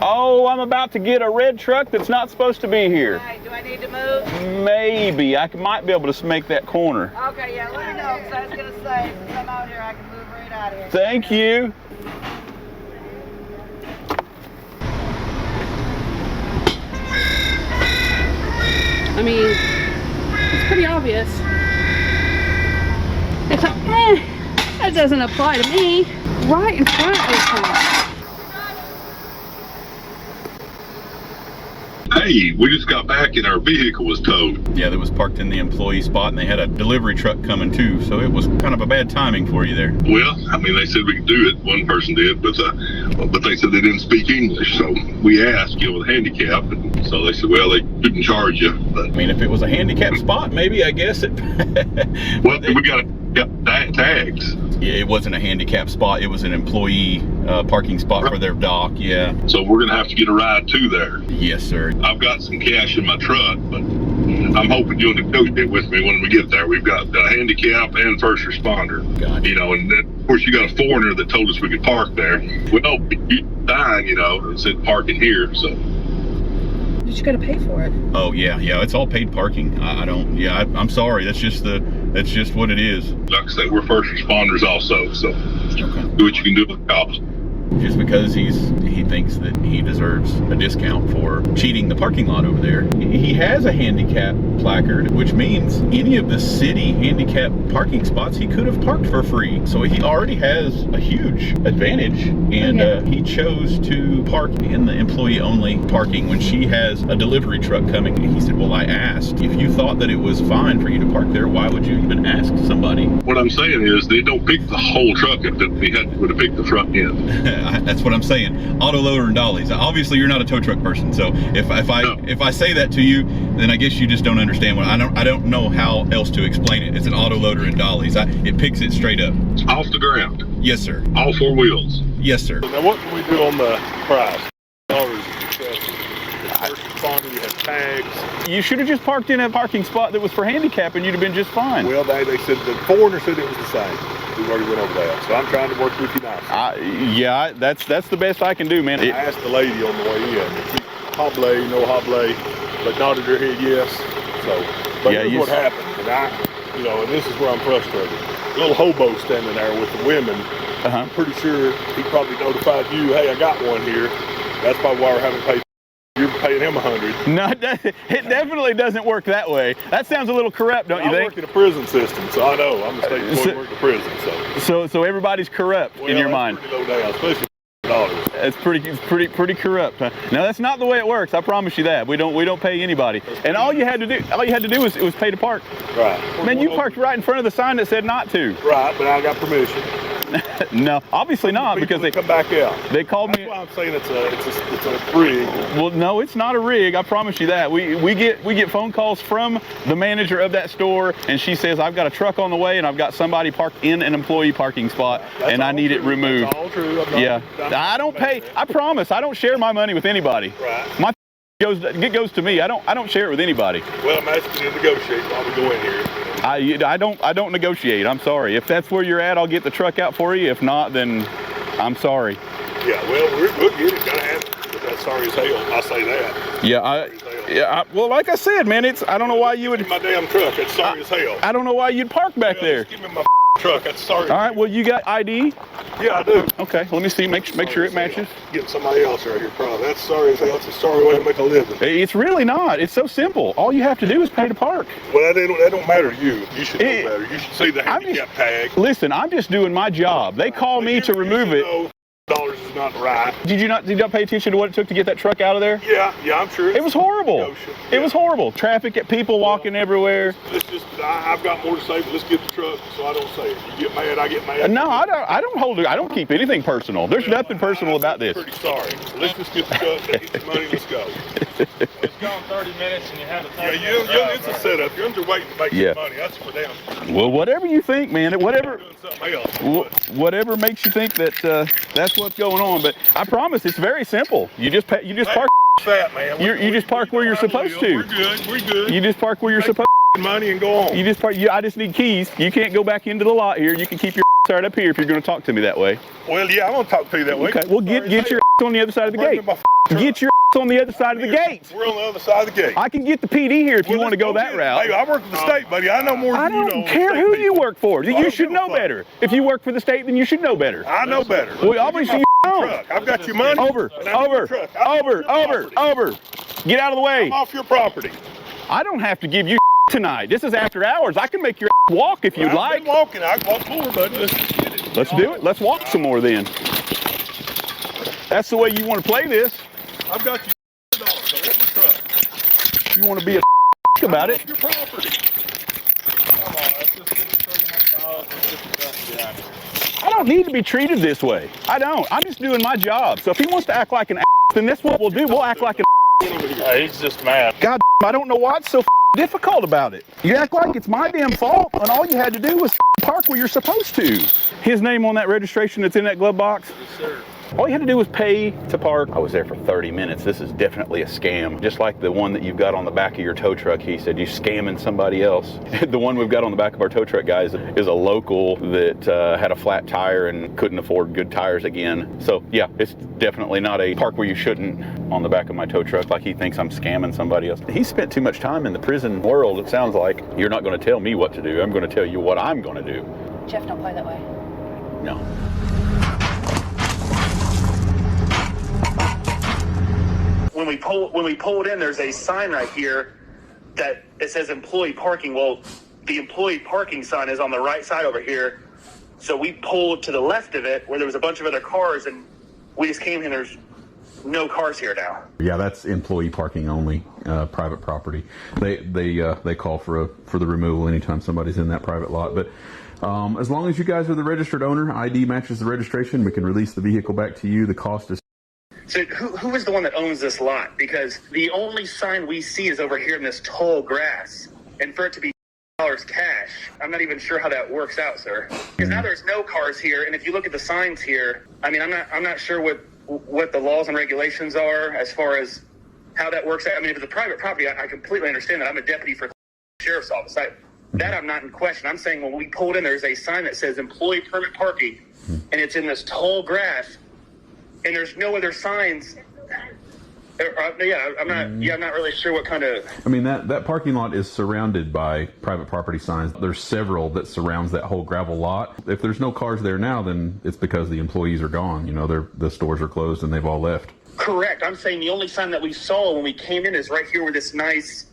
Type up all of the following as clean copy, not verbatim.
Oh, I'm about to get a red truck that's not supposed to be here. Right, do I need to move? Maybe. I might be able to make that corner. Okay, yeah, let me know, because I was going to say, since I'm out here, I can move right out of here. Thank you. I mean, it's pretty obvious. It's like, that doesn't apply to me. Right in front of the car. Hey, we just got back and our vehicle was towed. Yeah, that was parked in the employee spot, and they had a delivery truck coming too, so it was kind of a bad timing for you there. Well, I mean, they said we could do it. One person did, but they said they didn't speak English. So we asked, with a handicap, and so they said, well, they couldn't charge you. But I mean, if it was a handicap spot, maybe, I guess it... well, we got tags. Yeah, it wasn't a handicap spot. It was an employee parking spot for their dock, yeah. So we're going to have to get a ride to there. Yes, sir. I've got some cash in my truck, but I'm hoping you'll negotiate with me when we get there. We've got a handicap and first responder. Gotcha. And then, of course, you got a foreigner that told us we could park there. Well, you dying, and said parking here, so. You got to pay for it. Oh yeah, it's all paid parking. I'm sorry. That's just what it is. Like I say, we're first responders also, so okay. Do what you can do with the cops. Just because he thinks that he deserves a discount for cheating the parking lot over there. He has a handicap placard, which means any of the city handicap parking spots he could have parked for free. So he already has a huge advantage, and he chose to park in the employee-only parking when she has a delivery truck coming. He said, well, I asked, if you thought that it was fine for you to park there, why would you even ask somebody? What I'm saying is they don't pick the whole truck if we would have picked the front end. That's what I'm saying. Auto loader and dollies. Obviously, you're not a tow truck person, so if I say that to you, then I guess you just don't understand what I don't know how else to explain it. It's an auto loader and dollies. It picks it straight up. Off the ground. Yes, sir. All four wheels. Yes, sir. Now, what can we do on the price? First responder, you have tags. You should have just parked in a parking spot that was for handicap, and you'd have been just fine. Well, they said the foreigner said it was the same. We've already went over that, so I'm trying to work with you now. That's the best I can do, man. I asked the lady on the way in, if she hoblay, no hoblay, but nodded her head yes. So, but here's what happened, and and this is where I'm frustrated. A little hobo standing there with the women. I'm pretty sure he probably notified you, hey, I got one here. That's probably why we're having to pay. You're paying him $100. No, it definitely doesn't work that way. That sounds a little corrupt, don't you think? I work in a prison system, so I know. I'm a state employee working in prison, so everybody's corrupt in your mind. Pretty low down, especially dollars. It's pretty corrupt. Huh? No, that's not the way it works. I promise you that. We don't pay anybody. And all you had to do was pay to park. Right. Man, you parked right in front of the sign that said not to. Right, but I got permission. No, obviously not, because they come back out. They called me. That's why I'm saying it's a rig. Well, no, it's not a rig. I promise you that. We get phone calls from the manager of that store, and she says, I've got a truck on the way, and I've got somebody parked in an employee parking spot, and I need it removed. That's all true. I don't pay. I promise. I don't share my money with anybody. Right. My it goes to me. I don't share it with anybody. Well, I'm asking you to negotiate while we go in here. I don't negotiate. I'm sorry. If that's where you're at, I'll get the truck out for you. If not, then I'm sorry. Yeah, well, we'll get it. Gotta have it. But that's sorry as hell. I say that. Yeah, well, like I said, man, I don't know why you would. Give me my damn truck. That's sorry as hell. I don't know why you'd park back there. Just give me my truck. That's sorry. All right. Well, you got ID? Yeah, I do. Okay. Let me see. Make sure it matches. Getting somebody else right here, probably. That's sorry as hell. It's a sorry way to make a living. It's really not. It's so simple. All you have to do is pay to park. Well, that don't matter to you. You should know better. You should see the handicap tag. Listen, I'm just doing my job. They call me to remove it. Dollars is not right. Did you not pay attention to what it took to get that truck out of there? Yeah, I'm sure. It was horrible. It was horrible. Traffic, people walking everywhere. I've got more to say, but let's get the truck so I don't say it. You get mad, I get mad. No, I don't keep anything personal. There's nothing personal about this. I'm pretty sorry. So let's just get the truck, get the money, let's go. It's gone 30 minutes and you have a 30 minutes. Yeah, it's a setup. You're under waiting to make some money. That's for damn sure. Well, whatever you think, man. Whatever makes you think that that's what's going on. But I promise, it's very simple. You just park. Fat, man. You just park where you're supposed to. We're good. You just park where you're supposed to. Money and go on. You just park. I just need keys. You can't go back into the lot here. You can keep your right up here if you're going to talk to me that way. Well, yeah, I'm going to talk to you that way. Okay. Well, get your on the other side of the gate. Get your on the other side of the gate. We're on the other side of the gate. I can get the PD here if you want to go that route. Hey, I work for the state, buddy. I know more than you know. I don't care who you work for. You should know better. If you work for the state, then you should know better. I know better. Well, obviously you don't. I've got your money. Over. Get out of the way. I'm off your property. I don't have to give you tonight. This is after hours. I can make your walk if you'd like. I've been walking. I can walk more, buddy. Let's get it. Let's do it. Let's walk some more then. That's the way you want to play this. I've got you. So my truck. You want to be a about it. Your property. Come on, let's just get the $39. Let's get the dust behind it. I don't need to be treated this way. I don't. I'm just doing my job. So if he wants to act like an then that's what we'll do. We'll act like an He's just mad. God, I don't know what's so difficult about it. You act like it's my damn fault when all you had to do was park where you're supposed to. His name on that registration that's in that glove box? Yes, sir. All you had to do was pay to park. I was there for 30 minutes. This is definitely a scam. Just like the one that you've got on the back of your tow truck. He said, you scamming somebody else. The one we've got on the back of our tow truck, guys, is a local that had a flat tire and couldn't afford good tires again. So yeah, it's definitely not a park where you shouldn't on the back of my tow truck like he thinks I'm scamming somebody else. He spent too much time in the prison world, it sounds like. You're not going to tell me what to do. I'm going to tell you what I'm going to do. Jeff, don't play that way. No. When we pulled in, there's a sign right here that it says employee parking. Well, the employee parking sign is on the right side over here. So we pulled to the left of it where there was a bunch of other cars, and we just came here. There's no cars here now. Yeah, that's employee parking only, private property. They call for the removal anytime somebody's in that private lot. But as long as you guys are the registered owner, ID matches the registration, we can release the vehicle back to you. The cost is. So who is the one that owns this lot? Because the only sign we see is over here in this tall grass. And for it to be $10 cash, I'm not even sure how that works out, sir. Because now there's no cars here, and if you look at the signs here, I mean, I'm not sure what the laws and regulations are as far as how that works out. I mean, if it's a private property, I completely understand that. I'm a deputy for the sheriff's office. That I'm not in question. I'm saying when we pulled in, there's a sign that says employee permit parking, and it's in this tall grass. And there's no other signs. I'm not really sure what kind of. I mean, that parking lot is surrounded by private property signs. There's several that surrounds that whole gravel lot. If there's no cars there now, then it's because the employees are gone. You know, the stores are closed and they've all left. Correct. I'm saying the only sign that we saw when we came in is right here where this nice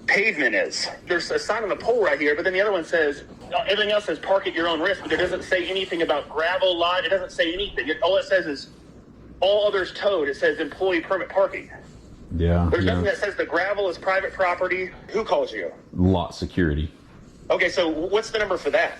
pavement is. There's a sign on the pole right here, but then the other one says, everything else says park at your own risk, but it doesn't say anything about gravel lot. It doesn't say anything. All it says is all others towed. It says employee permit parking. Yeah. There's nothing that says the gravel is private property. Who calls you? Lot security. Okay, so what's the number for that?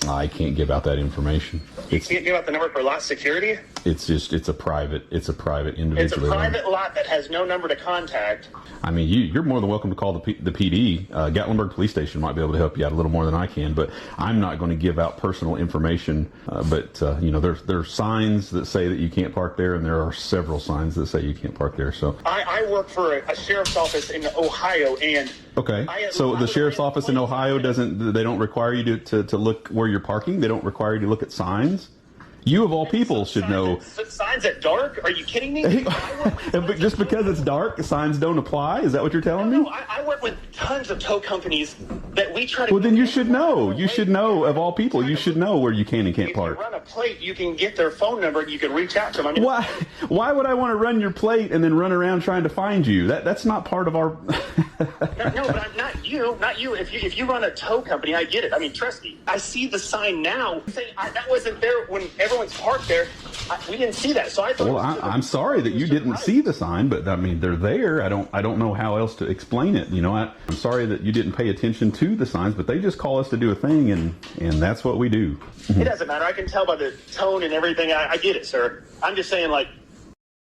I can't give out that information. You can't give out the number for lot security? It's a private individual. It's a private lot that has no number to contact. I mean, you're more than welcome to call the PD. Gatlinburg Police Station might be able to help you out a little more than I can, but I'm not going to give out personal information. You know, there's signs that say that you can't park there, and there are several signs that say you can't park there. So I work for a sheriff's office in Ohio, and okay. So the sheriff's office in Ohio they don't require you to look where you're parking. They don't require you to look at signs. You of all people should know. Signs at dark? Are you kidding me? Just because it's dark, signs don't apply? Is that what you're telling me? No, I work with tons of tow companies that we try to. Well, then you should know. You should know of all people. You should know where you can and can't park. If you run a plate, you can get their phone number and you can reach out to them. I mean, why would I want to run your plate and then run around trying to find you? That's not part of our. No, but not you. If you run a tow company, I get it. I mean, trust me. I see the sign now. That wasn't there when everyone's parked there. We didn't see that, so I thought. Well, I'm sorry that you didn't see the sign, but I mean, they're there. I don't know how else to explain it. You know, I'm sorry that you didn't pay attention to the signs, but they just call us to do a thing, and that's what we do. It doesn't matter. I can tell by the tone and everything. I get it, sir. I'm just saying, like.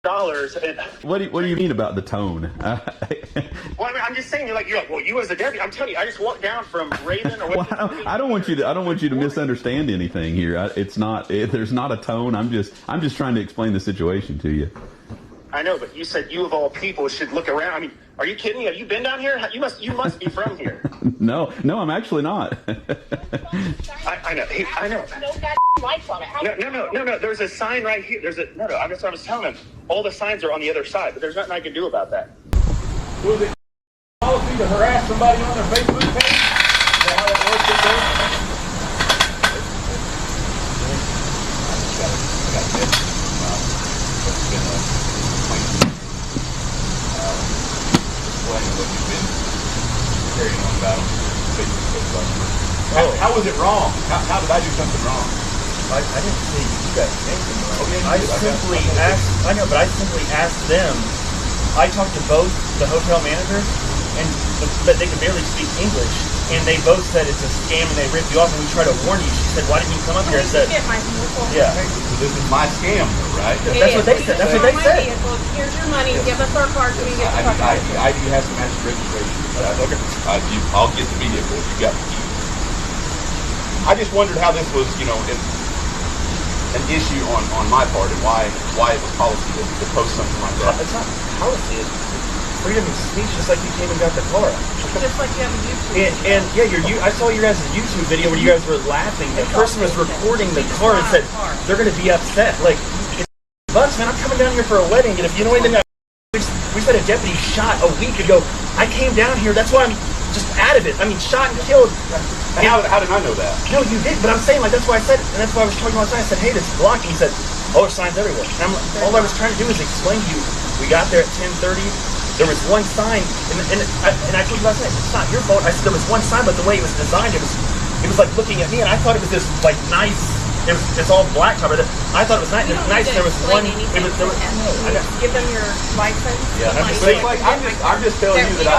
$. And, what do you mean about the tone? Well, I mean, I'm just saying, you're like, well, you as a deputy. I'm telling you, I just walked down from Raven or what. Well, I don't want you to misunderstand anything here. There's not a tone. I'm just trying to explain the situation to you. I know, but you said you of all people should look around. I mean, are you kidding me? Have you been down here? You must be from here. No, I'm actually not. I know. I know. No goddamn lights on it. No. There's a sign right here. That's what I was telling him. All the signs are on the other side, but there's nothing I can do about that. Was it policy to harass somebody on their Facebook page? Is that how that works up there? How was it wrong? How did I do something wrong? I didn't say you guys anything wrong. I simply asked them. I talked to both the hotel managers, but they could barely speak English, and they both said it's a scam and they ripped you off. And we tried to warn you. She said, "Why didn't you come up here?" I said, "Yeah." So this is my scam, though, right? That's what they said. That's what they said. Here's your money. Give us our card so we can get the truck. I do have some extra registration. Okay. I'll get the vehicle if you got the key. I just wondered how this was, an issue on my part, and why it was policy to post something like that. It's not policy. It's freedom of speech, just like you came and got the car. Just like you have a YouTube. I saw your guys' YouTube video where you guys were laughing. The person was recording the car and said they're going to be upset. Like, it's bucks, man. I'm coming down here for a wedding, and if you know anything, we said a deputy shot a week ago. I came down here. That's why I'm just out of it. I mean, shot and killed. And how did I know that? No, you did, but I'm saying, like, that's why I said it, and that's why I was talking about signs. I said, hey, this is blocked. He said, oh, there's signs everywhere. And all I was trying to do is explain to you. We got there at 10:30. There was one sign, and I told you last night, it's not your fault. I said there was one sign, but the way it was designed, it was like looking at me, and I thought it was this like nice. It's all black covered. I thought it was nice. There was one. Give them your license. Yeah, I'm just telling you that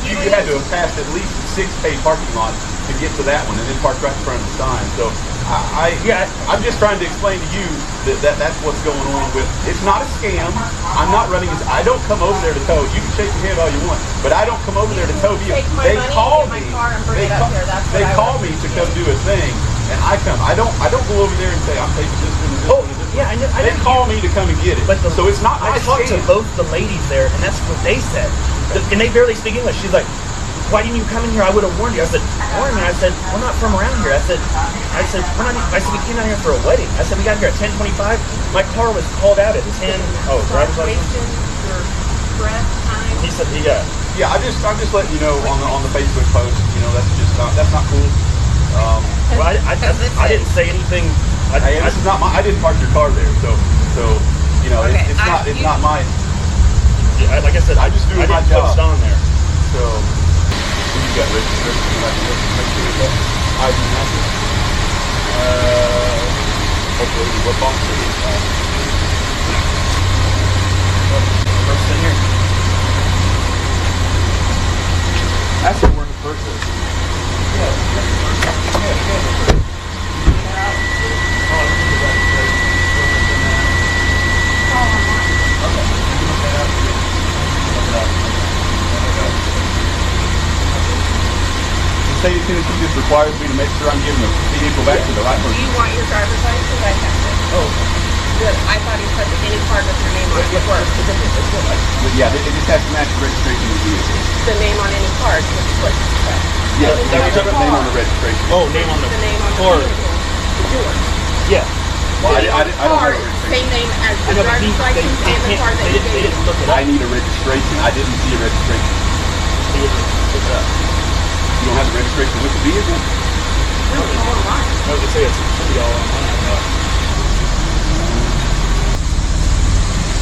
you had to have passed at least 6 paid parking lots to get to that one, and then parked right in front of the sign. So I'm just trying to explain to you that's what's going on with. It's not a scam. I'm not running. I don't come over there to tow. You can shake your hand all you want, but I don't come over there to tow you. They call me. They call me to come do a thing. And I come. I don't go over there and say I'm taking this one and this one and this one. Yeah, they call me to come and get it. But so it's not. I talked to both the ladies there, and that's what they said. And they barely speak English. She's like, "Why didn't you come in here? I would have warned you." I said, "Warn me." I said, "We're not from around here." I said, "We're not." I said, "We came down here for a wedding." I said, "We got here at 10:25. My car was called out at 10." Oh, driver's license. Your breath time. He said, "Yeah." Yeah, I'm just letting you know on the Facebook post. That's not cool. Well, I didn't say anything. This is not my. I didn't park your car there, so okay, it's not my. Yeah, like I said, I just do my job. Post on there. So you got registration. Make sure that ID matches. Hopefully, what box is it? First in here. That's what we're in the first place. State of Tennessee just requires me to make sure I'm giving the vehicle back to the right person. Do you want your driver's license? I have it. Oh. Good. I thought he said any card with your name on it. Yeah, it just has to match the registration of the vehicle. The name on any card, which is what you said. Yeah, name on the registration. Oh, name on the card. It's yours. Yeah. Well, I don't have a registration. Same name as the driver's license and the card that you gave. I need a registration. I didn't see a registration. Look it up. You don't have the registration with the vehicle? No, it's online. No, they say it should be all online.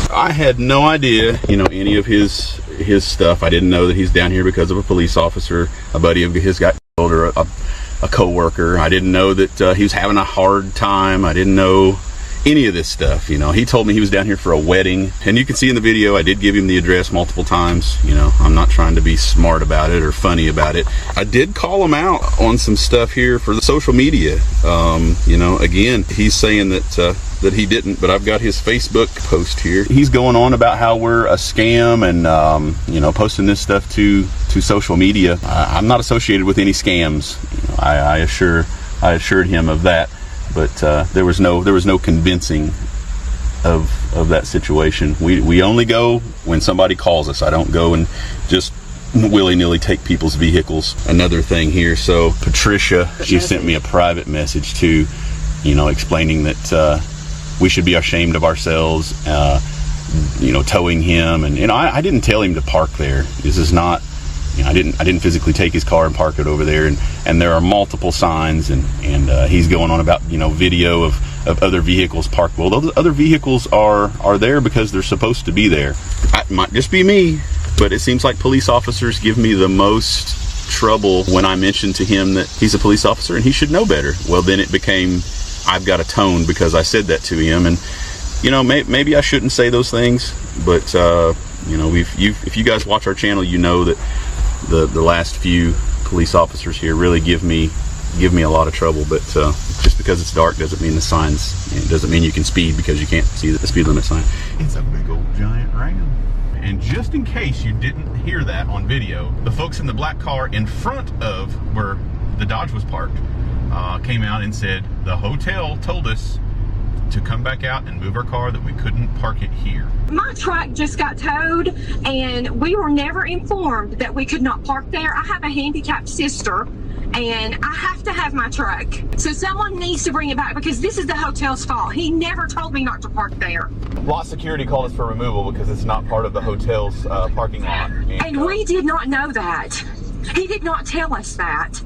I had no idea, any of his stuff. I didn't know that he's down here because of a police officer. A buddy of his got killed, or a co-worker. I didn't know that he was having a hard time. I didn't know any of this stuff. He told me he was down here for a wedding, and you can see in the video I did give him the address multiple times. I'm not trying to be smart about it or funny about it. I did call him out on some stuff here for the social media. Again, he's saying that he didn't, but I've got his Facebook post here. He's going on about how we're a scam and posting this stuff to social media. I'm not associated with any scams. I assured him of that. But there was no convincing of of that situation. We only go when somebody calls us. I don't go and just willy-nilly take people's vehicles. Another thing here, so Patricia, she sent me a private message too, you know, explaining that we should be ashamed of ourselves, you know, towing him. And you know, I didn't tell him to park there. This is not, you know, I didn't physically take his car and park it over there. And there are multiple signs, and he's going on about, you know, video of other vehicles parked. Well, those other vehicles are there because they're supposed to be there. It might just be me, but it seems like police officers give me the most trouble when I mention to him that he's a police officer and he should know better. Well, then it became, I've got a tone because I said that to him. And you know, maybe I shouldn't say those things, but you know, if you guys watch our channel, you know that the last few police officers here really give me a lot of trouble. But just because it's dark doesn't mean the signs, it doesn't mean you can speed because you can't see the speed limit sign. It's a big old giant ram. And just in case you didn't hear that on video, the folks in the black car in front of where the Dodge was parked came out and said the hotel told us to come back out and move our car, that we couldn't park it here. My truck just got towed and we were never informed that we could not park there. I have a handicapped sister and I have to have my truck. So someone needs to bring it back because this is the hotel's fault. He never told me not to park there. Lot security called us for removal because it's not part of the hotel's parking lot. And we did not know that. He did not tell us that.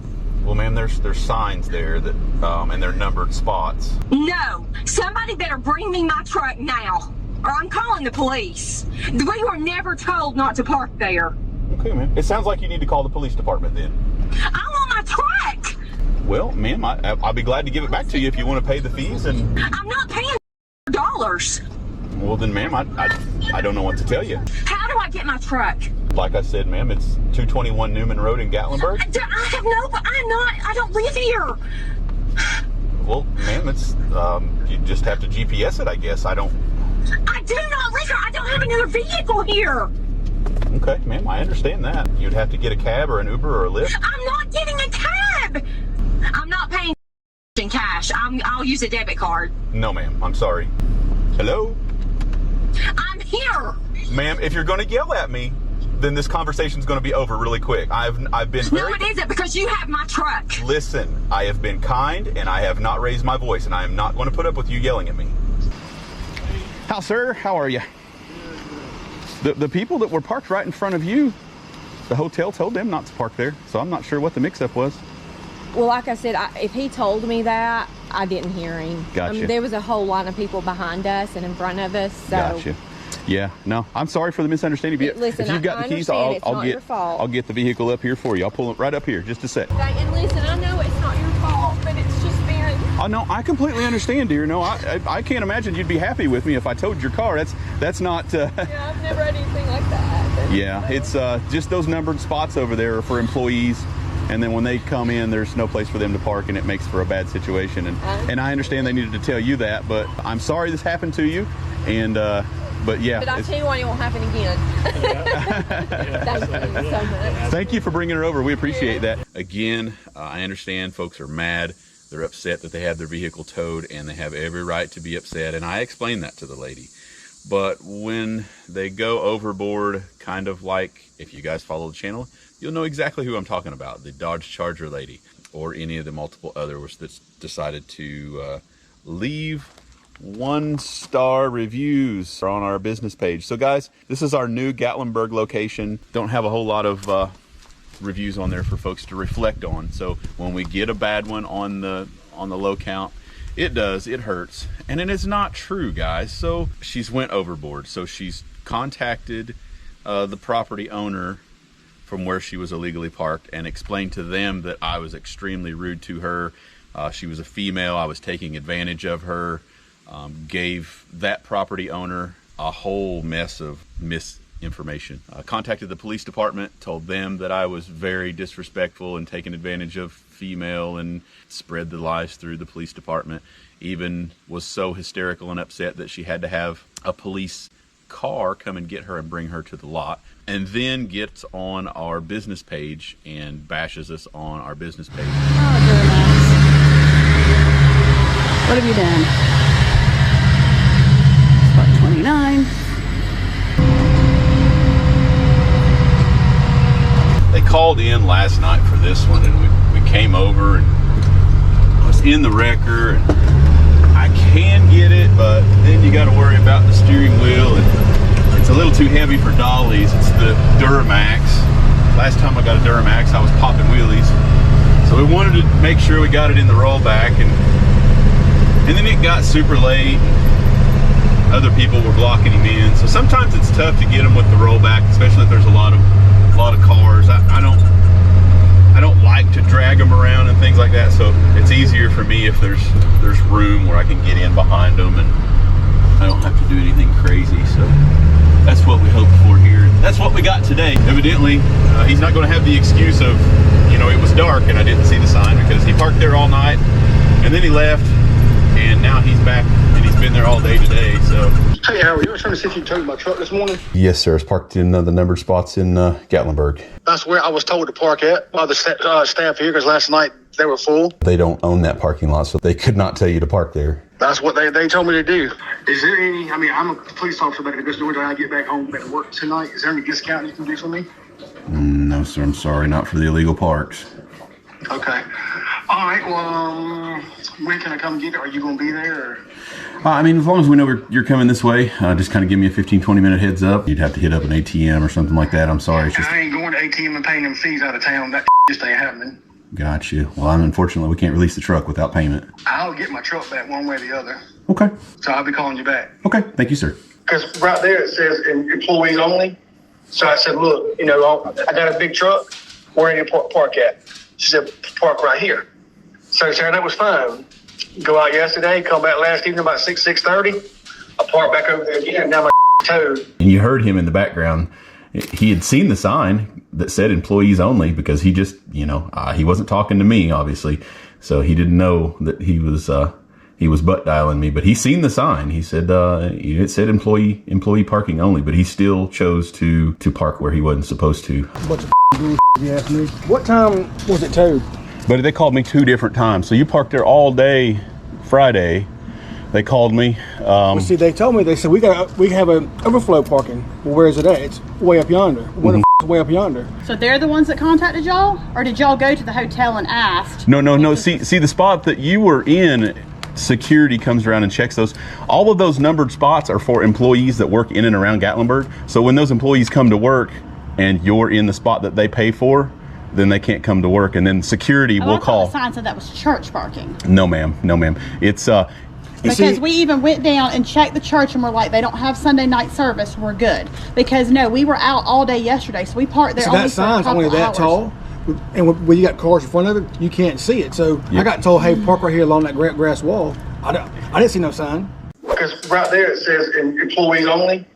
Well, ma'am, there's signs there that, and they're numbered spots. No, somebody better bring me my truck now, or I'm calling the police. We were never told not to park there. Okay, ma'am. It sounds like you need to call the police department then. I want my truck. Well, ma'am, I'll be glad to give it back to you if you want to pay the fees. And I'm not paying $. Well, then, ma'am, I don't know what to tell you. How do I get my truck? Like I said, ma'am, it's 221 Newman Road in Gatlinburg. I don't live here. Well, ma'am, it's, you just have to GPS it, I guess. I do not live here. I don't have another vehicle here. Okay, ma'am, I understand that. You'd have to get a cab or an Uber or a Lyft. I'm not getting a cab. I'm not paying in cash. I'll use a debit card. No, ma'am, I'm sorry. Hello? I'm here. Ma'am, if you're going to yell at me, then this conversation's going to be over really quick. I've been very... No, it isn't, because you have my truck. Listen, I have been kind and I have not raised my voice, and I am not going to put up with you yelling at me. How, sir? How are you? The people that were parked right in front of you, the hotel told them not to park there, so I'm not sure what the mix-up was. Well, like I said, if he told me that, I didn't hear him. Gotcha. There was a whole line of people behind us and in front of us. So. Gotcha. Yeah, no, I'm sorry for the misunderstanding. Listen, if you've got the keys, I'll get the vehicle up here for you. I'll pull it right up here, just a sec. Okay, and listen, I know it's not your fault, but it's just been... Oh, no, I completely understand, dear. No, I can't imagine you'd be happy with me if I towed your car. That's not... Yeah, I've never had anything like that. Yeah, it's just those numbered spots over there are for employees. And then when they come in, there's no place for them to park, and it makes for a bad situation. And I understand they needed to tell you that, but I'm sorry this happened to you. And but yeah. But I'll tell you why it won't happen again. Thank you so much. Thank you for bringing her over. We appreciate that. Again, I understand folks are mad. They're upset that they had their vehicle towed, and they have every right to be upset. And I explained that to the lady. But when they go overboard, kind of like, if you guys follow the channel, you'll know exactly who I'm talking about, the Dodge Charger lady, or any of the multiple others that decided to leave 1-star reviews on our business page. So guys, this is our new Gatlinburg location. Don't have a whole lot of reviews on there for folks to reflect on. So when we get a bad one on the low count, it hurts. And it is not true, guys. So she's went overboard. So she's contacted the property owner from where she was illegally parked and explained to them that I was extremely rude to her. She was a female. I was taking advantage of her. Gave that property owner a whole mess of misinformation. Contacted the police department, told them that I was very disrespectful and taking advantage of female, and spread the lies through the police department. Even was so hysterical and upset that she had to have a police car come and get her and bring her to the lot, and then gets on our business page and bashes us on our business page. Oh, goodness. What have you done? Spot 29. called in last night for this one, and we came over, and I was in the wrecker, and I can get it, but then you got to worry about the steering wheel, and it's a little too heavy for dollies. It's the Duramax. Last time I got a Duramax, I was popping wheelies, so we wanted to make sure we got it in the rollback, and then it got super late. Other people were blocking him in, so sometimes it's tough to get him with the rollback, especially if there's a lot of cars. I don't like to drag them around and things like that, so it's easier for me if there's room where I can get in behind them and I don't have to do anything crazy. So that's what we hoped for here. That's what we got today. Evidently, he's not going to have the excuse of, you know, it was dark and I didn't see the sign, because he parked there all night and then he left, and now he's back and he's been there all day today. So hey, Howard, you were trying to see if you towed my truck this morning? yes, sir. It's parked in the numbered spots in Gatlinburg. That's where I was told to park at by the staff here, because last night they were full. They don't own that parking lot, so they could not tell you to park there. That's what they told me to do. Is there any, I mean, I'm a police officer back at Augusta, Georgia. I get back home back to work tonight. Is there any discount you can do for me? No, sir. I'm sorry. Not for the illegal parks. Okay. All right. Well, when can I come get it? Are you going to be there? Or? I mean, as long as we know you're coming this way, just kind of give me a 15-20 minute heads up. You'd have to hit up an ATM or something like that. I'm sorry. It's just... I ain't going to ATM and paying them fees out of town. That just ain't happening. Got you. Well, unfortunately, we can't release the truck without payment. I'll get my truck back one way or the other. Okay. So I'll be calling you back. Okay. Thank you, sir. Because right there it says employees only. So I said, look, you know, I got a big truck. Where do you park at? She said, park right here. So Sarah, that was fine. Go out yesterday, come back last evening about 6:30. I parked back over there again. Now my towed. And you heard him in the background. He had seen the sign that said employees only, because he just, you know, he wasn't talking to me, obviously. So he didn't know that he was butt dialing me, but he seen the sign. He said, it said employee parking only, but he still chose to park where he wasn't supposed to. Bunch of if you ask me. What time was it towed? But they called me 2 different times. So you parked there all day Friday. They called me. Well, see, they told me, they said, we have an overflow parking. Well, where is it at? It's way up yonder. What the f is way up yonder? So they're the ones that contacted y'all? Or did y'all go to the hotel and ask? No. See the spot that you were in, security comes around and checks those. All of those numbered spots are for employees that work in and around Gatlinburg. So when those employees come to work and you're in the spot that they pay for, then they can't come to work, and then security will call. The sign said that was church parking. No, ma'am. It's because we even went down and checked the church, and we're like, they don't have Sunday night service. We're good. Because no, we were out all day yesterday, so we parked there. So that sign's only that tall, and when you got cars in front of it, you can't see it. So I got told, hey, park right here along that grass wall. I didn't see no sign. Because right there it says employees only.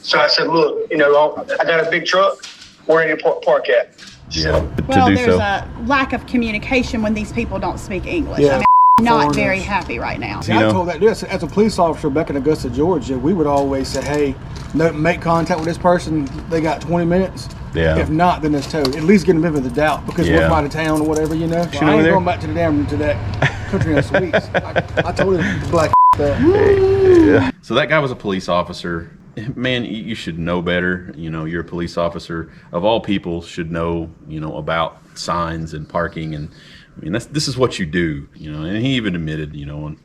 So I said, look, you know, I got a big truck. Where do you park at? Yeah. Well, there's a lack of communication when these people don't speak English. Yeah. I mean, I'm not very happy right now. See, I told that this as a police officer back in Augusta, Georgia, we would always say, hey, make contact with this person. They got 20 minutes. Yeah. If not, then it's towed. At least get them in with the doubt, because we're out of town or whatever, you know. Well, I ain't going back to that country in Sweets. I told him to black that. So that guy was a police officer. Man, you should know better. You know, you're a police officer. Of all people, should know, you know, about signs and parking. And I mean, this is what you do, you know. And he even admitted, you know,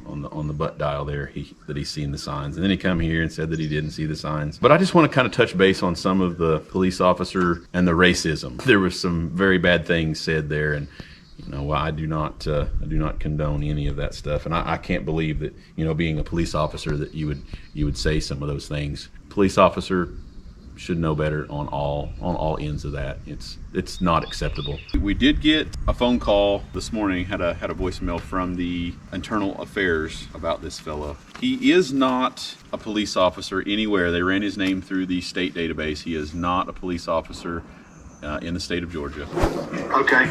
on the butt dial there, that he's seen the signs. And then he come here and said that he didn't see the signs. But I just want to kind of touch base on some of the police officer and the racism. There was some very bad things said there, and you know, I do not condone any of that stuff, and I can't believe that, you know, being a police officer, that you would say some of those things. Police officer should know better on all ends of that. It's not acceptable. We did get a phone call this morning, had a voicemail from the internal affairs about this fellow. He is not a police officer anywhere. They ran his name through the state database. He is not a police officer in the state of Georgia. Okay.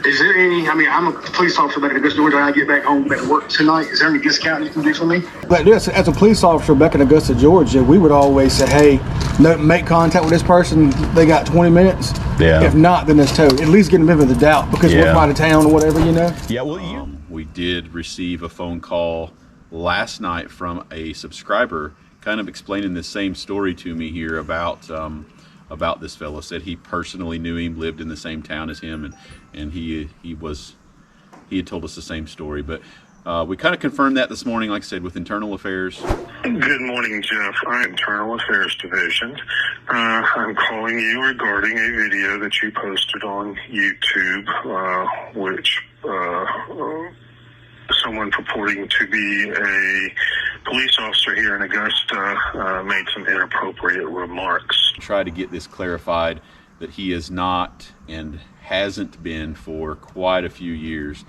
Is there any, I mean, I'm a police officer back in Augusta, Georgia. I get back home back to work tonight. Is there any discount you can do for me? But this, as a police officer back in Augusta, Georgia, we would always say, hey, make contact with this person. They got 20 minutes. Yeah. If not, then it's towed. At least get them in with the doubt, because we're out of town or whatever, you know? Yeah, well, we did receive a phone call last night from a subscriber kind of explaining the same story to me here about about this fellow. Said he personally knew him, lived in the same town as him, and he had told us the same story. But we kind of confirmed that this morning, like I said, with Internal Affairs. Good morning, Jeff. I'm Internal Affairs Division. I'm calling you regarding a video that you posted on YouTube, which someone purporting to be a police officer here in Augusta made some inappropriate remarks. Try to get this clarified, that he is not and hasn't been for quite a few years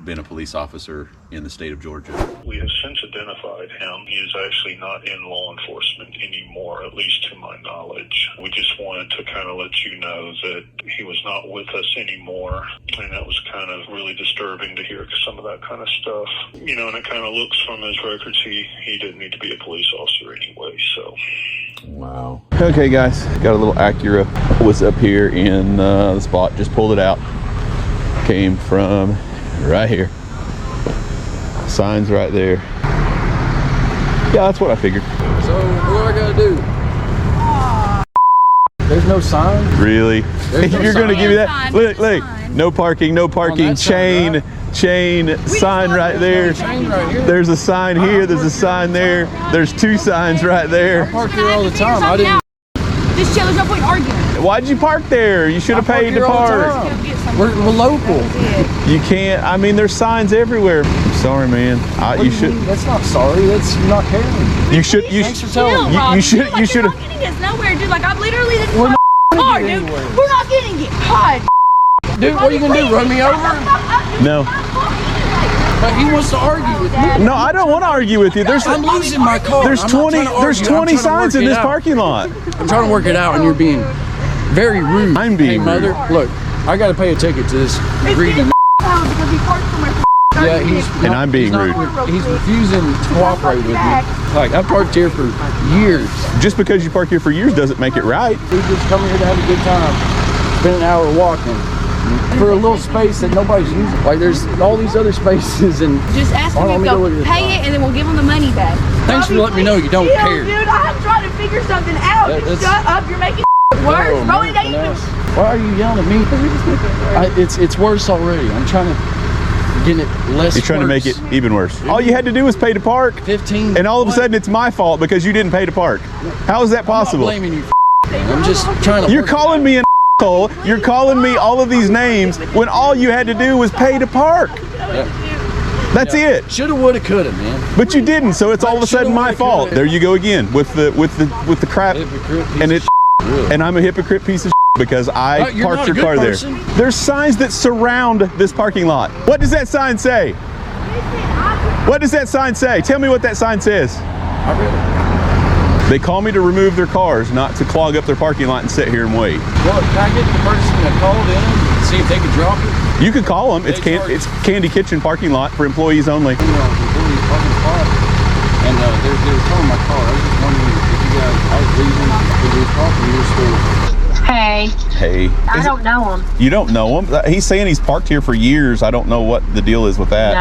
been a police officer in the state of Georgia. We have since identified him. He is actually not in law enforcement anymore, at least to my knowledge. We just wanted to kind of let you know that he was not with us anymore, and that was kind of really disturbing to hear some of that kind of stuff. You know, and it kind of looks from his records, he didn't need to be a police officer anyway, so. Wow. Okay guys, got a little Acura. Was up here in the spot, just pulled it out. Came from right here. Signs right there. Yeah, that's what I figured. So what do I gotta do? There's no sign? Really? No You're gonna give me that? Sign. Look, no parking, no parking. Chain, sign right there. There's a sign here, there's a sign there. There's two signs right there. I park here all the time. I didn't. Just chill, there's no point arguing. Why'd you park there? You should have paid to park. We're local. You can't, I mean, there's signs everywhere. I'm sorry, man. You should. That's not sorry, that's not caring. You should, Thanks for telling me. You should have. You're not getting us nowhere, dude. Like, I'm literally this We're not car, getting dude. anywhere. We're not getting it. God. Dude, what are you gonna do? Run me over? No. But he wants to argue with me. No, I don't want to argue with you. I'm losing my car. There's 20 signs in this parking lot. I'm trying to work it out, and you're being very rude. I'm being rude. Mother, look, I got to pay a ticket to this greedy. Yeah, and I'm being rude. He's refusing to cooperate with me. Like, I've parked here for years. Just because you park here for years doesn't make it right. We just come here to have a good time. Spend an hour walking for a little space that nobody's using. Like, there's all these other spaces, and just ask him if they'll pay it, and then we'll give them the money back. Thanks for letting me know you don't care. Dude, I'm trying to figure something out. Shut up, you're making worse. Bro, it ain't even. Why are you yelling at me? It's worse already. I'm trying to get it less. You're trying to make it even worse. All you had to do was pay to park. 15. And all of a sudden it's my fault because you didn't pay to park. How is that possible? I'm not blaming you. I'm just trying to. You're calling me an asshole. You're calling me all of these names when all you had to do was pay to park. That's it. Shoulda, woulda, coulda, man. But you didn't, so it's all of a sudden my fault. There you go again with the crap. And I'm a hypocrite piece of because I parked your car there. There's signs that surround this parking lot. What does that sign say? What does that sign say? Tell me what that sign says. I read it. They call me to remove their cars, not to clog up their parking lot and sit here and wait. Well, can I get the person that called in and see if they can drop it? You could call them. It's Candy Kitchen parking lot for employees only. And they were towing my car. I was just wondering if you guys, I was leaving because we were talking to your store. Hey. Hey. I don't know him. You don't know him? He's saying he's parked here for years. I don't know what the deal is with that.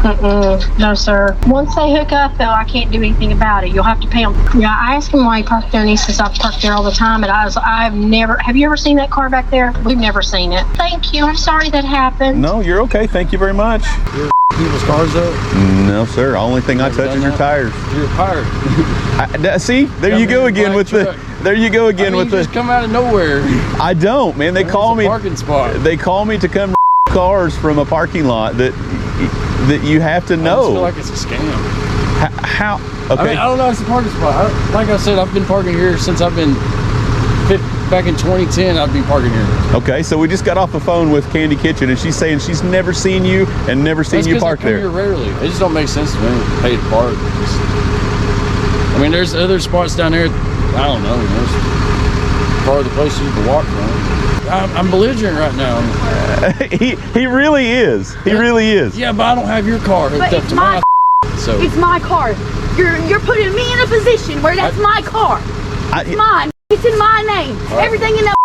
No. No, sir. Once they hook up, though, I can't do anything about it. You'll have to pay him. Yeah, I asked him why he parked there, and he says, I've parked there all the time. And I've never, have you ever seen that car back there? We've never seen it. Thank you. I'm sorry that happened. No, you're okay. Thank you very much. People's cars up? No, sir. Only thing I touch is your tires. You're tired. See, there you go again with the. There you go again with the. Just come out of nowhere. I don't, man. They call me. Parking spot. They call me to come cars from a parking lot that you have to know. I just feel like it's a scam. How? Okay. I mean, I don't know. It's a parking spot. Like I said, I've been parking here since I've been. Back in 2010, I'd be parking here. Okay, so we just got off the phone with Candy Kitchen, and she's saying she's never seen you and never seen you park there. I come here rarely. It just don't make sense to me. Pay to park. I mean, there's other spots down there. I don't know. There's part of the place you can walk from. I'm belligerent right now. He really is. He really is. Yeah, but I don't have your car hooked up to my. So it's my car. You're putting me in a position where that's my car. It's mine. It's in my name. Everything in that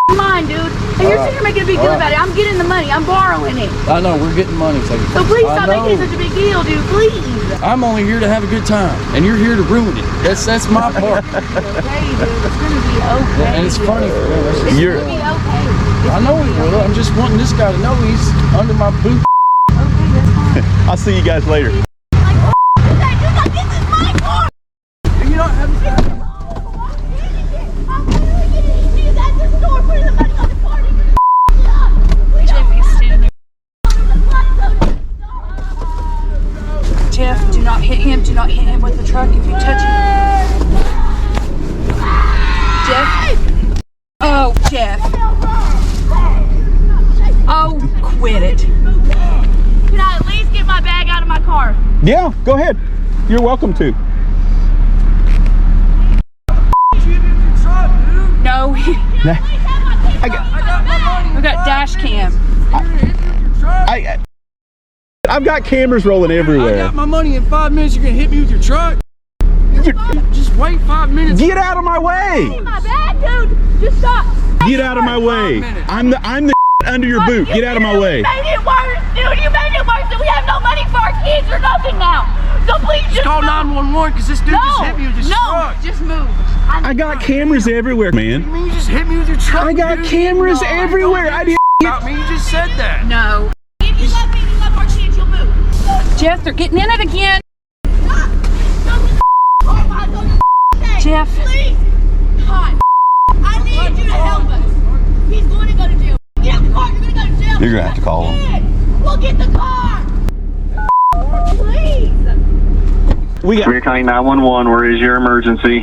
is mine, dude. And you're sitting here making a big deal about it. I'm getting the money. money. I'm borrowing it. I know, we're getting money. So please stop making such a big deal, dude. Please. I'm only here to have a good time, and you're here to ruin it. That's my part. Okay, dude. It's gonna be okay. And it's funny for them. It's gonna be okay. I know he will. I'm just wanting this guy to know he's under my boot. I'll see you guys later. Jeff, do not hit him. Do not hit him with the truck if you touch him. Jeff. Oh, Jeff. Oh, quit it. Can I at least get my bag out of my car? Yeah, go ahead. You're welcome to. No. We got dash cam. I've got cameras rolling everywhere. I got my money in 5 minutes. You're gonna hit me with your truck. Just wait 5 minutes. Get out of my way. My bag, dude. Just stop. Get out of my way. I'm the under your boot. Get out of my way. You made it worse, dude. You made it worse. We have no money for our kids or nothing now. So please just call 911 because this dude just hit me with his truck. No, just move. I got cameras everywhere, man. What do you mean you just hit me with your truck? I got cameras everywhere. I didn't. About me, you just said that. No. If you love me, you love our kids, you'll move. Jeff, they're getting in it again. Jeff. Please. God. I need you to help us. He's going to go to jail. Get out the car. You're going to go to jail. You're gonna have to call him. We'll get the car. Please. We got. We're calling 911. Where is your emergency?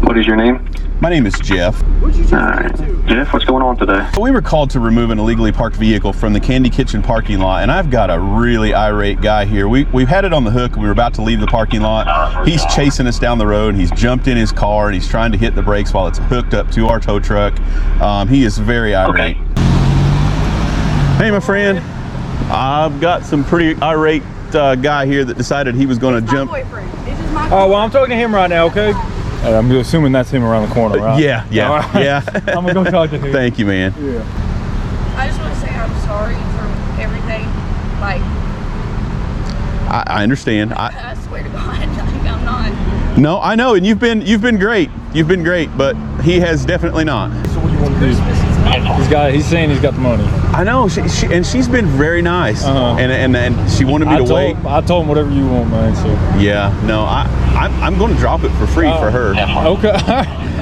What is your name? My name is Jeff. Alright. Jeff, what's going on today? We were called to remove an illegally parked vehicle from the Candy Kitchen parking lot, and I've got a really irate guy here. We've had it on the hook. We were about to leave the parking lot. He's chasing us down the road. He's jumped in his car and he's trying to hit the brakes while it's hooked up to our tow truck. He is very irate. Okay. Hey, my friend. I've got some pretty irate guy here that decided he was going to jump. Oh, well, I'm talking to him right now, okay? I'm assuming that's him around the corner, right? Yeah. I'm gonna go talk to him. Thank you, man. Yeah. I just want to say I'm sorry for everything. Like, I understand. I swear to God, like, I'm not. No, I know, and you've been great. You've been great, but he has definitely not. So what do you want to do? He's saying he's got the money. I know, she's been very nice, and she wanted me to wait. I told him whatever you want, man. So yeah, no, I'm going to drop it for free for her. Okay.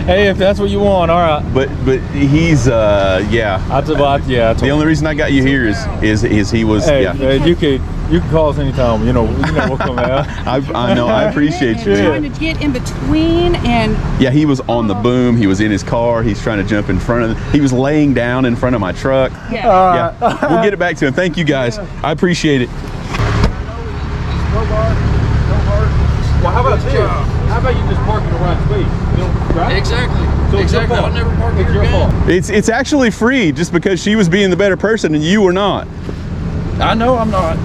Hey, if that's what you want, all right. But he's yeah. The only reason I got you here is he was. Hey, yeah. You can call us anytime. You know we'll come out. I know. I appreciate you. Trying to get in between and. Yeah, he was on the boom. He was in his car. He's trying to jump in front of. He was laying down in front of my truck. Yeah. Yeah. We'll get it back to him. Thank you guys. I appreciate it. Well, how about this? How about you just park in the right space? Right? Exactly. So exactly. I'll never park it's here your fault. It's actually free just because she was being the better person and you were not. I know I'm not.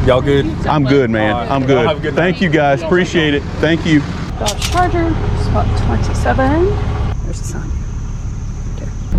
Y'all good? I'm good, man. Right. I'm good. Have a good night. Thank you guys. Appreciate it. Thank you. Dodge Charger, spot 27. There's the sign.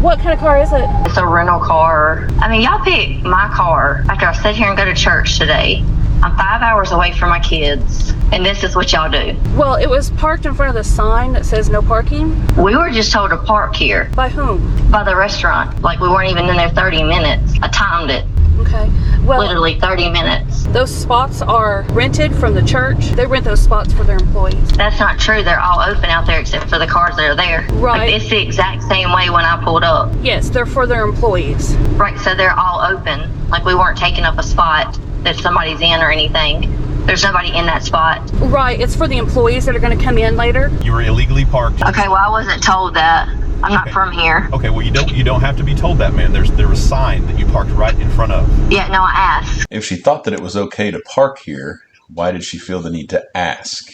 What kind of car is it? It's a rental car. I mean, y'all picked my car after I sit here and go to church today. I'm 5 hours away from my kids, and this is what y'all do. Well, it was parked in front of the sign that says no parking. We were just told to park here. By whom? By the restaurant. Like, we weren't even in there 30 minutes. I timed it. Okay. Well, literally 30 minutes. Those spots are rented from the church. They rent those spots for their employees. That's not true. They're all open out there except for the cars that are there. Right. Like, it's the exact same way when I pulled up. Yes, they're for their employees. Right, so they're all open. Like, we weren't taking up a spot that somebody's in or anything. There's nobody in that spot. Right, it's for the employees that are going to come in later. You were illegally parked. Okay, well, I wasn't told that. I'm not from here. Okay, well, you don't have to be told that, man. There was a sign that you parked right in front of. Yeah, no, I asked. If she thought that it was okay to park here, why did she feel the need to ask?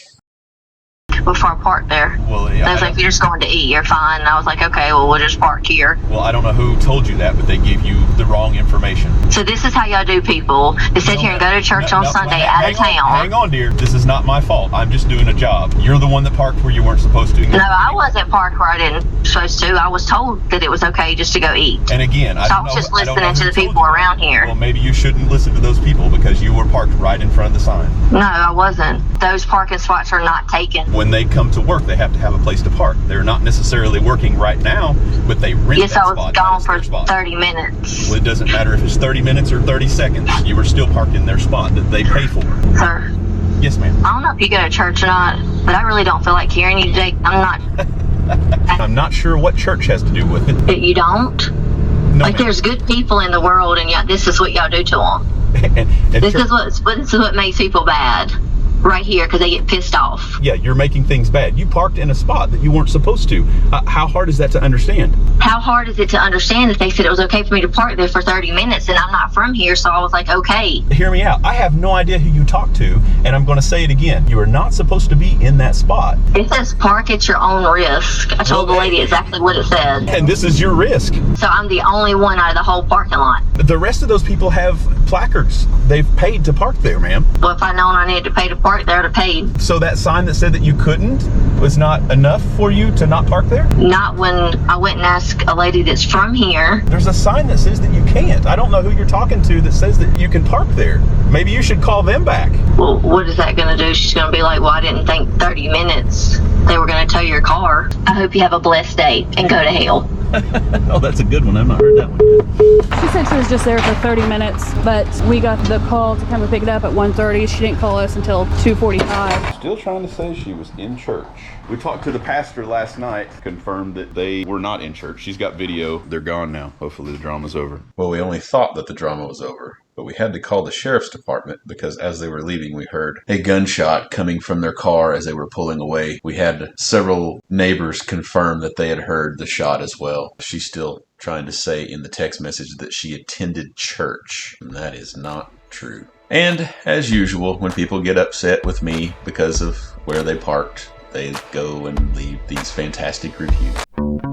before I parked there. Well, I was like, if you're just going to eat, you're fine. And I was like, okay, well, we'll just park here. Well, I don't know who told you that, but they gave you the wrong information. So this is how y'all do people. They sit here and go to church on Sunday out of town. Hang on, dear. This is not my fault. I'm just doing a job. You're the one that parked where you weren't supposed to. No, I wasn't parked where I didn't supposed to. I was told that it was okay just to go eat. And again, I was just listening to the people around here. Well, maybe you shouldn't listen to those people because you were parked right in front of the sign. No, I wasn't. Those parking spots are not taken. When they come to work, they have to have a place to park. They're not necessarily working right now, but they rent that spot. Yes, I was gone for 30 minutes. Well, it doesn't matter if it's 30 minutes or 30 seconds. You were still parked in their spot that they pay for. Sir. Yes, ma'am. I don't know if you go to church or not, but I really don't feel like hearing you today. I'm not sure what church has to do with it. You don't? No, like, there's good people in the world, and yet this is what y'all do to them. This is what makes people bad. Right here, because they get pissed off. Yeah, you're making things bad. You parked in a spot that you weren't supposed to. How hard is that to understand? How hard is it to understand that they said it was okay for me to park there for 30 minutes and I'm not from here, so I was like, okay. Hear me out. I have no idea who you talked to, and I'm going to say it again. You are not supposed to be in that spot. It says park at your own risk. I told the lady exactly what it said. And this is your risk. So I'm the only one out of the whole parking lot. The rest of those people have placards. They've paid to park there, ma'am. Well, if I'd known I needed to pay to park there, I'd have paid. So that sign that said that you couldn't was not enough for you to not park there? Not when I went and asked a lady that's from here. There's a sign that says that you can't. I don't know who you're talking to that says that you can park there. Maybe you should call them back. Well, what is that going to do? She's going to be like, well, I didn't think 30 minutes they were going to tow your car. I hope you have a blessed day and go to hell. Oh, that's a good one. I've not heard that one yet. She said she was just there for 30 minutes, but we got the call to come and pick it up at 1:30. She didn't call us until 2:45. Still trying to say she was in church. We talked to the pastor last night, confirmed that they were not in church. She's got video. They're gone now. Hopefully the drama's over. Well, we only thought that the drama was over, but we had to call the sheriff's department because as they were leaving, we heard a gunshot coming from their car as they were pulling away. We had several neighbors confirm that they had heard the shot as well. She's still trying to say in the text message that she attended church, and that is not true. And as usual, when people get upset with me because of where they parked, they go and leave these fantastic reviews.